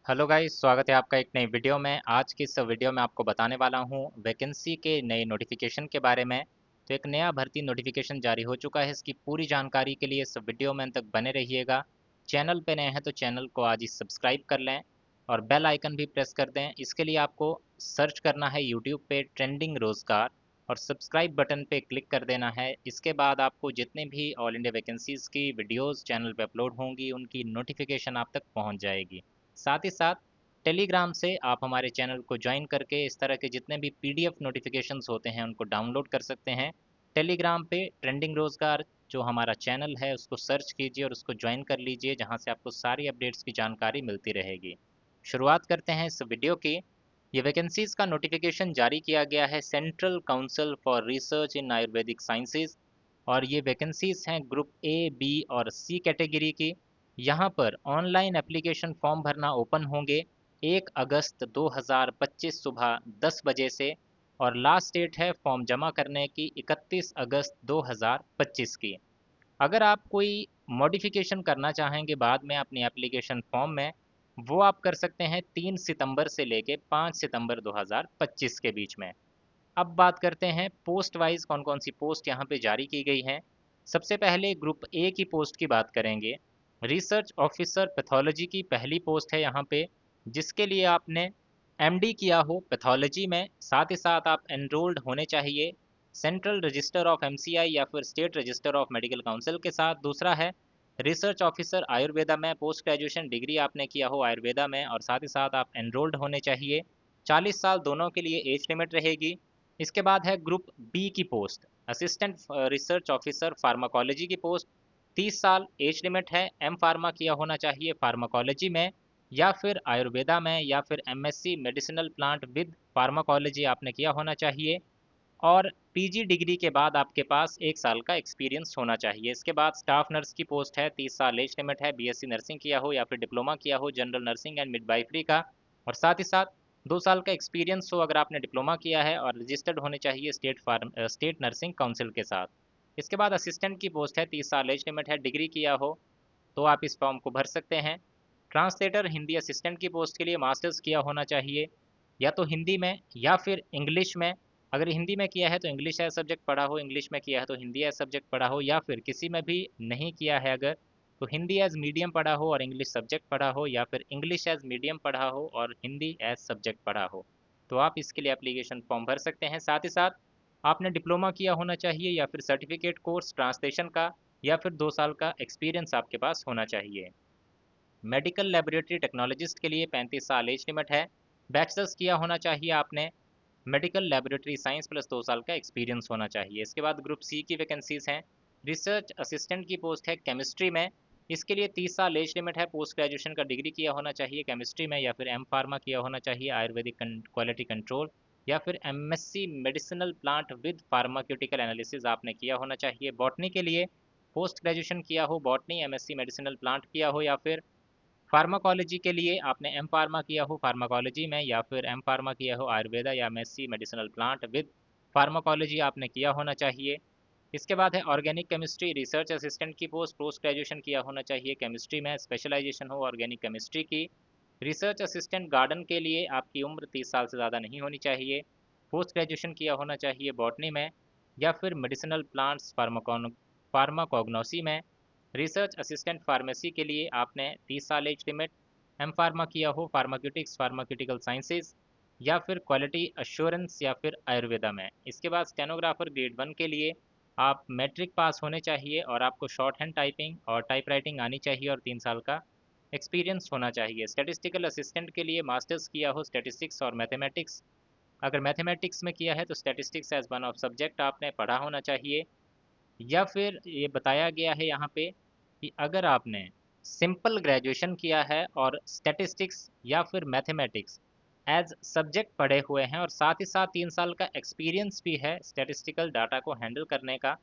Hello guys, स्वागत है आपका एक नई वीडियो में। आज की इस वीडियो में आपको बताने वाला हूं वैकेंसी के नए नोटिफिकेशन के बारे में। तो एक नया भर्ती नोटिफिकेशन जारी हो चुका है। इसकी पूरी जानकारी के लिए इस वीडियो में अंत तक बने रहिएगा। चैनल पे नए हैं तो चैनल को आज ही सब्सक्राइब कर लें और बेल आइकन भी प्रेस कर दें। इसके लिए आपको सर्च करना है यूट्यूब पे ट्रेंडिंग रोजगार और सब्सक्राइब बटन पे क्लिक कर देना है। इसके बाद आपको जितने भी ऑल इंडिया वैकेंसीज़ की वीडियोज़ चैनल पे अपलोड होंगी उनकी नोटिफिकेशन आप तक पहुँच जाएगी। साथ ही साथ टेलीग्राम से आप हमारे चैनल को ज्वाइन करके इस तरह के जितने भी पीडीएफ नोटिफिकेशंस होते हैं उनको डाउनलोड कर सकते हैं। टेलीग्राम पे ट्रेंडिंग रोजगार जो हमारा चैनल है उसको सर्च कीजिए और उसको ज्वाइन कर लीजिए, जहां से आपको सारी अपडेट्स की जानकारी मिलती रहेगी। शुरुआत करते हैं इस वीडियो की। ये वैकेंसीज का नोटिफिकेशन जारी किया गया है central council for research in Ayurvedic sciences और ये वैकेंसीज हैं ग्रुप ए, बी और सी कैटेगरी की। यहाँ पर ऑनलाइन एप्लीकेशन फॉर्म भरना ओपन होंगे 1 अगस्त 2025 सुबह 10 बजे से और लास्ट डेट है फॉर्म जमा करने की 31 अगस्त 2025 की। अगर आप कोई मॉडिफिकेशन करना चाहेंगे बाद में अपनी एप्लीकेशन फॉर्म में, वो आप कर सकते हैं 3 सितंबर से लेके 5 सितंबर 2025 के बीच में। अब बात करते हैं पोस्ट वाइज कौन कौन सी पोस्ट यहाँ पे जारी की गई हैं। सबसे पहले ग्रुप ए की पोस्ट की बात करेंगे। रिसर्च ऑफिसर पैथोलॉजी की पहली पोस्ट है यहाँ पे, जिसके लिए आपने एमडी किया हो पैथोलॉजी में, साथ ही साथ आप एनरोल्ड होने चाहिए सेंट्रल रजिस्टर ऑफ एमसीआई या फिर state register of medical council के साथ। दूसरा है रिसर्च ऑफिसर आयुर्वेदा में, पोस्ट ग्रेजुएशन डिग्री आपने किया हो आयुर्वेदा में और साथ ही साथ आप एनरोल्ड होने चाहिए। 40 साल दोनों के लिए एज लिमिट रहेगी। इसके बाद है ग्रुप बी की post, assistant research officer pharmacology की पोस्ट। 30 साल एज लिमिट है। एम फार्मा किया होना चाहिए फार्माकोलॉजी में या फिर आयुर्वेदा में या फिर MSc medicinal plant with pharmacology आपने किया होना चाहिए और पीजी डिग्री के बाद आपके पास 1 साल का एक्सपीरियंस होना चाहिए। इसके बाद स्टाफ नर्स की पोस्ट है। 30 साल एज लिमिट है। बीएससी नर्सिंग किया हो या फिर डिप्लोमा किया हो जनरल नर्सिंग एंड मिडवाइफरी का और साथ ही साथ 2 साल का एक्सपीरियंस हो अगर आपने डिप्लोमा किया है और रजिस्टर्ड होने चाहिए स्टेट नर्सिंग काउंसिल के साथ। इसके बाद असिस्टेंट की पोस्ट है। 30 साल एज लिमिट है। डिग्री किया हो तो आप इस फॉर्म को भर सकते हैं। ट्रांसलेटर हिंदी असिस्टेंट की पोस्ट के लिए मास्टर्स किया होना चाहिए या तो हिंदी में या फिर इंग्लिश में। अगर हिंदी में किया है तो इंग्लिश एज सब्जेक्ट पढ़ा हो, इंग्लिश में किया है तो हिंदी एज सब्जेक्ट पढ़ा हो या फिर किसी में भी नहीं किया है अगर तो हिंदी एज मीडियम पढ़ा हो और इंग्लिश सब्जेक्ट पढ़ा हो या फिर इंग्लिश एज मीडियम पढ़ा हो और हिंदी एज सब्जेक्ट पढ़ा हो, तो आप इसके लिए एप्लीकेशन फॉर्म भर सकते हैं। साथ ही साथ आपने डिप्लोमा किया होना चाहिए या फिर सर्टिफिकेट कोर्स ट्रांसलेशन का या फिर 2 साल का एक्सपीरियंस आपके पास होना चाहिए। मेडिकल लेबोरेटरी टेक्नोलॉजिस्ट के लिए 35 साल एज लिमिट है। बैचलर्स किया होना चाहिए आपने मेडिकल लेबोरेटरी साइंस प्लस 2 साल का एक्सपीरियंस होना चाहिए। इसके बाद ग्रुप सी की वैकेंसीज हैं। रिसर्च असिस्टेंट की पोस्ट है केमिस्ट्री में। इसके लिए 30 साल एज लिमिट है। पोस्ट ग्रेजुएशन का डिग्री किया होना चाहिए केमिस्ट्री में या फिर एम फार्मा किया होना चाहिए आयुर्वेदिक क्वालिटी कंट्रोल या फिर MSc medicinal plant with pharmaceutical analysis आपने किया होना चाहिए। बॉटनी के लिए पोस्ट ग्रेजुएशन किया हो बॉटनी, एमएससी मेडिसिनल प्लांट किया हो या फिर फार्माकोलॉजी के लिए आपने एम फार्मा किया हो फार्माकोलॉजी में या फिर एम फार्मा किया हो आयुर्वेदा या MSc medicinal plant with pharmacology आपने किया होना चाहिए। इसके बाद है ऑर्गेनिक केमिस्ट्री रिसर्च असिस्टेंट की पोस्ट, पोस्ट ग्रेजुएशन किया होना चाहिए केमिस्ट्री में, स्पेशलाइजेशन हो ऑर्गेनिक केमिस्ट्री की। रिसर्च असिस्टेंट गार्डन के लिए आपकी उम्र 30 साल से ज़्यादा नहीं होनी चाहिए। पोस्ट ग्रेजुएशन किया होना चाहिए बॉटनी में या फिर मेडिसिनल प्लांट्स फार्माकोग्नोसी में। रिसर्च असिस्टेंट फार्मेसी के लिए आपने 30 साल एज लिमिट, एम फार्मा किया हो फार्माक्यूटिक्स फार्माक्यूटिकल साइंसेज या फिर क्वालिटी अश्योरेंस या फिर आयुर्वेदा में। इसके बाद स्टेनोग्राफर ग्रेड 1 के लिए आप मैट्रिक पास होने चाहिए और आपको शॉर्ट हैंड टाइपिंग और टाइप राइटिंग आनी चाहिए और 3 साल का एक्सपीरियंस होना चाहिए। स्टैटिस्टिकल असिस्टेंट के लिए मास्टर्स किया हो स्टैटिस्टिक्स और मैथमेटिक्स। अगर मैथमेटिक्स में किया है तो statistics as one of subject आपने पढ़ा होना चाहिए या फिर ये बताया गया है यहाँ पे कि अगर आपने सिंपल ग्रेजुएशन किया है और स्टैटिस्टिक्स या फिर मैथमेटिक्स एज सब्जेक्ट पढ़े हुए हैं और साथ ही साथ 3 साल का एक्सपीरियंस भी है स्टैटिस्टिकल डाटा को हैंडल करने का,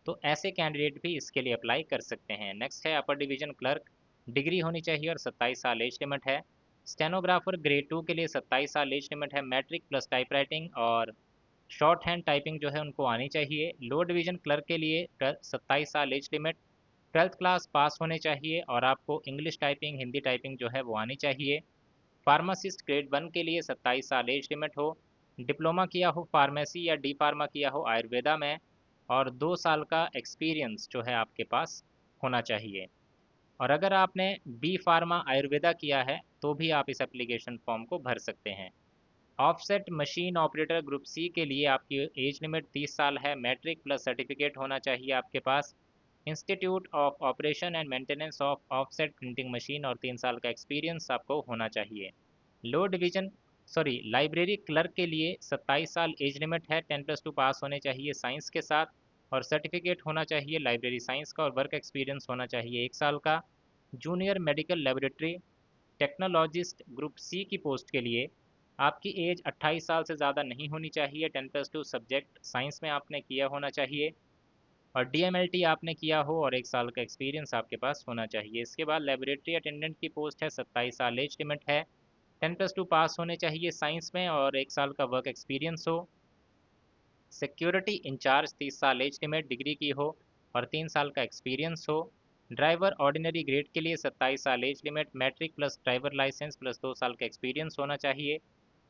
तो ऐसे कैंडिडेट भी इसके लिए अप्लाई कर सकते हैं। नेक्स्ट है अपर डिवीजन क्लर्क, डिग्री होनी चाहिए और 27 साल एज लिमिट है। स्टेनोग्राफर ग्रेड 2 के लिए 27 साल एज लिमिट है। मैट्रिक प्लस टाइप राइटिंग और शॉर्ट हैंड टाइपिंग जो है उनको आनी चाहिए। लो डिवीजन क्लर्क के लिए 27 साल age limit, 12th class pass होने चाहिए और आपको इंग्लिश टाइपिंग हिंदी टाइपिंग जो है वो आनी चाहिए। फार्मासिस्ट ग्रेड 1 के लिए 27 साल एज लिमिट हो, डिप्लोमा किया हो फार्मेसी या डी फार्मा किया हो आयुर्वेदा में, और 2 साल का एक्सपीरियंस जो है आपके पास होना चाहिए। और अगर आपने बी फार्मा आयुर्वेदा किया है तो भी आप इस एप्लीकेशन फॉर्म को भर सकते हैं। Offset machine operator group C के लिए आपकी एज लिमिट 30 साल है, मैट्रिक प्लस सर्टिफिकेट होना चाहिए आपके पास, institute of operation and maintenance of offset printing machine, और 3 साल का एक्सपीरियंस आपको होना चाहिए। लो डिवीजन लाइब्रेरी क्लर्क के लिए 27 साल एज लिमिट है, 10+2 पास होने चाहिए साइंस के साथ, और सर्टिफिकेट होना चाहिए लाइब्रेरी साइंस का, और वर्क एक्सपीरियंस होना चाहिए 1 साल का। Junior medical laboratory technologist group C की पोस्ट के लिए आपकी एज 28 साल से ज़्यादा नहीं होनी चाहिए, 10+2 सब्जेक्ट साइंस में आपने किया होना चाहिए, और डीएमएलटी आपने किया हो, और 1 साल का एक्सपीरियंस आपके पास होना चाहिए। इसके बाद लेबोरेटरी अटेंडेंट की पोस्ट है, 27 साल एज लिमिट है, 10+2 पास होने चाहिए साइंस में, और 1 साल का वर्क एक्सपीरियंस हो। सिक्योरिटी इंचार्ज 30 साल एज लिमिट, डिग्री की हो, और 3 साल का एक्सपीरियंस हो। ड्राइवर ऑर्डिनरी ग्रेड के लिए 27 साल age limit, matric plus driver licence plus 2 साल का एक्सपीरियंस होना चाहिए।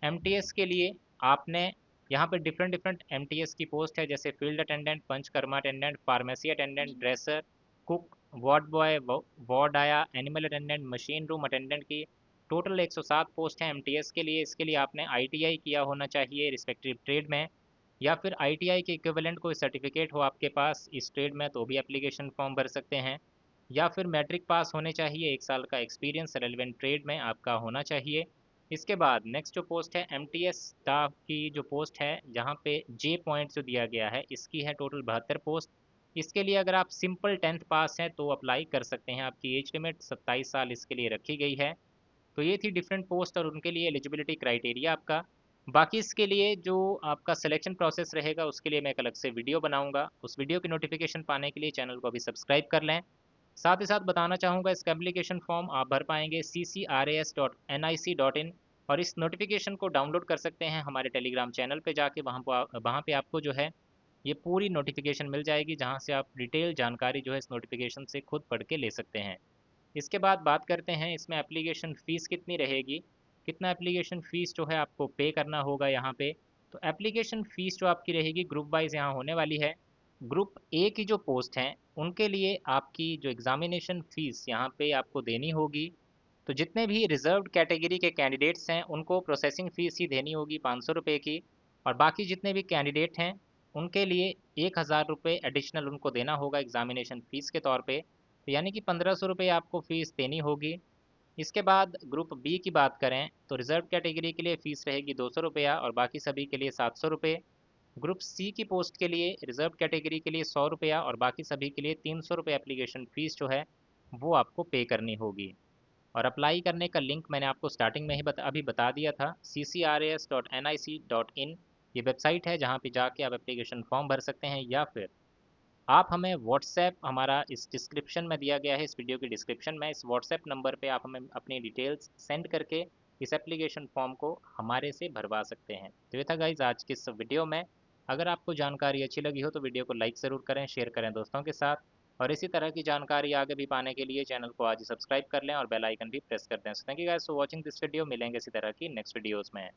एमटीएस के लिए आपने यहाँ पर डिफरेंट डिफरेंट एमटीएस की पोस्ट है, जैसे field attendant, panchakarma attendant, pharmacy attendant, dresser, cook, ward boy, ward आया, animal attendant, machine room attendant की टोटल 107 पोस्ट हैं एमटीएस के लिए। इसके लिए आपने आईटीआई किया होना चाहिए रिस्पेक्टिव ट्रेड में, या फिर आईटीआई के इक्विवेलेंट कोई सर्टिफिकेट हो आपके पास इस ट्रेड में, तो भी एप्लीकेशन फॉर्म भर सकते हैं। या फिर मैट्रिक पास होने चाहिए, 1 साल का एक्सपीरियंस रेलिवेंट ट्रेड में आपका होना चाहिए। इसके बाद नेक्स्ट जो पोस्ट है एमटीएस स्टाफ की जो पोस्ट है, जहाँ पे जे पॉइंट जो दिया गया है, इसकी है टोटल 72 पोस्ट। इसके लिए अगर आप सिंपल 10th पास हैं तो अप्लाई कर सकते हैं, आपकी एज लिमिट 27 साल इसके लिए रखी गई है। तो ये थी डिफरेंट पोस्ट और उनके लिए एलिजिबिलिटी क्राइटेरिया आपका। बाकी इसके लिए जो आपका सिलेक्शन प्रोसेस रहेगा उसके लिए मैं एक अलग से वीडियो बनाऊंगा, उस वीडियो की नोटिफिकेशन पाने के लिए चैनल को अभी सब्सक्राइब कर लें। साथ ही साथ बताना चाहूँगा इसका एप्लीकेशन फॉर्म आप भर पाएंगे ccras.nic.in, और इस नोटिफिकेशन को डाउनलोड कर सकते हैं हमारे टेलीग्राम चैनल पे जाके, वहाँ पे आपको जो है ये पूरी नोटिफिकेशन मिल जाएगी, जहाँ से आप डिटेल जानकारी जो है इस नोटिफिकेशन से खुद पढ़ के ले सकते हैं। इसके बाद बात करते हैं इसमें एप्लीकेशन फ़ीस कितनी रहेगी, कितना एप्लीकेशन फ़ीस जो है आपको पे करना होगा यहाँ पे। तो एप्लीकेशन फ़ीस जो आपकी रहेगी ग्रुप वाइज यहाँ होने वाली है। ग्रुप ए की जो पोस्ट हैं उनके लिए आपकी जो एग्ज़ामिनेशन फ़ीस यहाँ पे आपको देनी होगी। तो जितने भी रिजर्व्ड कैटेगरी के कैंडिडेट्स हैं उनको प्रोसेसिंग फ़ीस ही देनी होगी 500 रुपये की, और बाकी जितने भी कैंडिडेट हैं उनके लिए 1000 रुपये एडिशनल उनको देना होगा एग्ज़ामिनेशन फ़ीस के तौर पे, तो यानी कि 1500 रुपये आपको फ़ीस देनी होगी। इसके बाद ग्रुप बी की बात करें तो रिजर्व कैटेगरी के लिए फ़ीस रहेगी 200 रुपया, और बाकी सभी के लिए 700 रुपये। ग्रुप सी की पोस्ट के लिए रिजर्व कैटेगरी के लिए 100 रुपया, और बाकी सभी के लिए 300 रुपये एप्लीकेशन फ़ीस जो है वो आपको पे करनी होगी। और अप्लाई करने का लिंक मैंने आपको स्टार्टिंग में ही अभी बता दिया था, ccras.nic.in ये वेबसाइट है जहाँ पे जाके आप एप्लीकेशन फॉर्म भर सकते हैं, या फिर आप हमें व्हाट्सएप, हमारा इस डिस्क्रिप्शन में दिया गया है, इस वीडियो की डिस्क्रिप्शन में इस व्हाट्सएप नंबर पे आप हमें अपनी डिटेल्स सेंड करके इस एप्लीकेशन फॉर्म को हमारे से भरवा सकते हैं। तो ये था गाइज आज की इस वीडियो में। अगर आपको जानकारी अच्छी लगी हो तो वीडियो को लाइक ज़रूर करें, शेयर करें दोस्तों के साथ, और इसी तरह की जानकारी आगे भी पाने के लिए चैनल को आज ही सब्सक्राइब कर लें और बेल आइकन भी प्रेस कर दें। So thank you guys for watching this video, मिलेंगे इसी तरह की नेक्स्ट वीडियोज़ में।